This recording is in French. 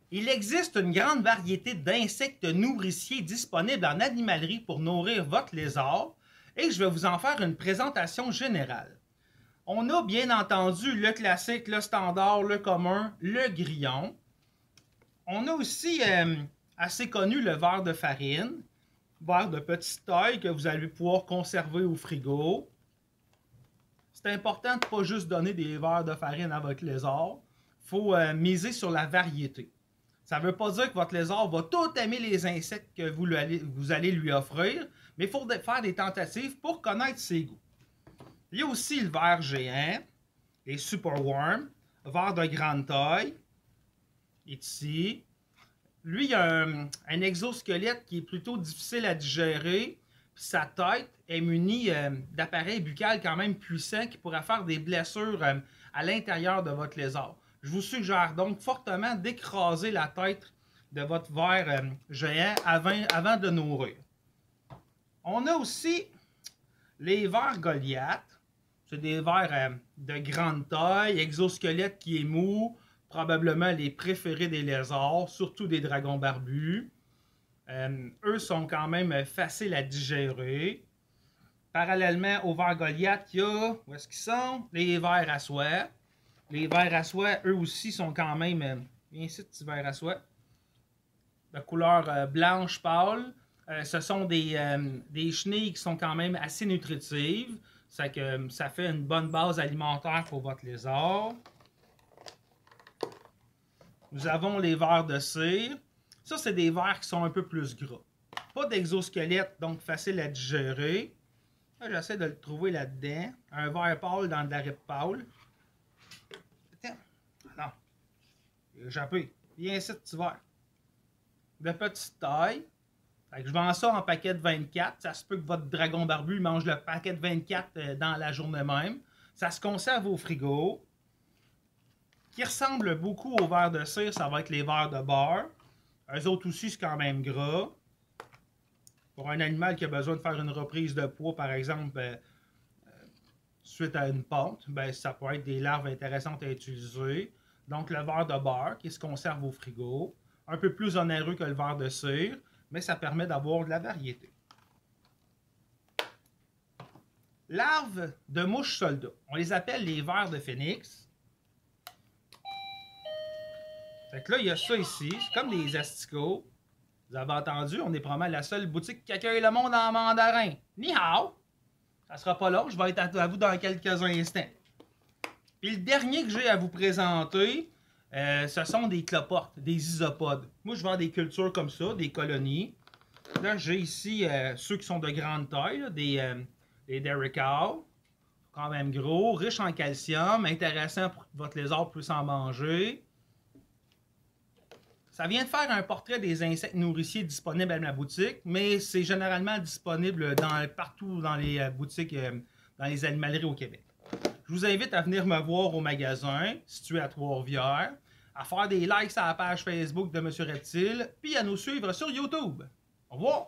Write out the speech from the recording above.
Il existe une grande variété d'insectes nourriciers disponibles en animalerie pour nourrir votre lézard et je vais vous en faire une présentation générale. On a bien entendu le classique, le standard, le commun, le grillon. On a aussi assez connu le ver de farine, ver de petite taille que vous allez pouvoir conserver au frigo. C'est important de ne pas juste donner des vers de farine à votre lézard. Il faut miser sur la variété. Ça ne veut pas dire que votre lézard va tout aimer les insectes que vous allez lui offrir, mais il faut faire des tentatives pour connaître ses goûts. Il y a aussi le ver géant, les superworms, vers de grande taille, ici. Lui, il a un exosquelette qui est plutôt difficile à digérer, puis sa tête est munie d'appareils buccales quand même puissants qui pourraient faire des blessures à l'intérieur de votre lézard. Je vous suggère donc fortement d'écraser la tête de votre ver géant avant de nourrir. On a aussi les vers Goliath. C'est des vers de grande taille, exosquelette qui est mou, probablement les préférés des lézards, surtout des dragons barbus. Eux sont quand même faciles à digérer. Parallèlement aux vers Goliath, il y a, où est-ce qu'ils sont? Les vers à soie. Les vers à soie, eux aussi, sont quand même, viens ici, petits vers à soie, de couleur blanche pâle. Ce sont des chenilles qui sont quand même assez nutritives. Ça fait une bonne base alimentaire pour votre lézard. Nous avons les vers de cire. Ça, c'est des vers qui sont un peu plus gras. Pas d'exosquelette, donc facile à digérer. J'essaie de le trouver là-dedans. Un ver pâle dans de la ripe pâle. Non. J'ai échappé. Viens ici, petit ver. De petite taille. Fait que je vends ça en paquet de 24. Ça se peut que votre dragon barbu mange le paquet de 24 dans la journée même. Ça se conserve au frigo. Qui ressemble beaucoup aux vers de cire, ça va être les vers de beurre. Eux autres aussi, c'est quand même gras. Pour un animal qui a besoin de faire une reprise de poids, par exemple, suite à une pente, ben, ça peut être des larves intéressantes à utiliser. Donc, le ver de beurre qui se conserve au frigo. Un peu plus onéreux que le ver de cire, mais ça permet d'avoir de la variété. Larves de mouches soldats. On les appelle les vers de phénix. Fait que là, il y a ça ici. C'est comme des asticots. Vous avez entendu, on est probablement la seule boutique qui accueille le monde en mandarin. Ni hao! Ça sera pas long, je vais être à vous dans quelques instants. Puis le dernier que j'ai à vous présenter, ce sont des cloportes, des isopodes. Moi, je vends des cultures comme ça, des colonies. Là, j'ai ici ceux qui sont de grande taille, là, des Derricow. Quand même gros, riches en calcium, intéressant pour que votre lézard puisse en manger. Ça vient de faire un portrait des insectes nourriciers disponibles à ma boutique, mais c'est généralement disponible partout dans les boutiques, dans les animaleries au Québec. Je vous invite à venir me voir au magasin, situé à Trois-Rivières, à faire des likes à la page Facebook de Monsieur Reptile, puis à nous suivre sur YouTube. Au revoir!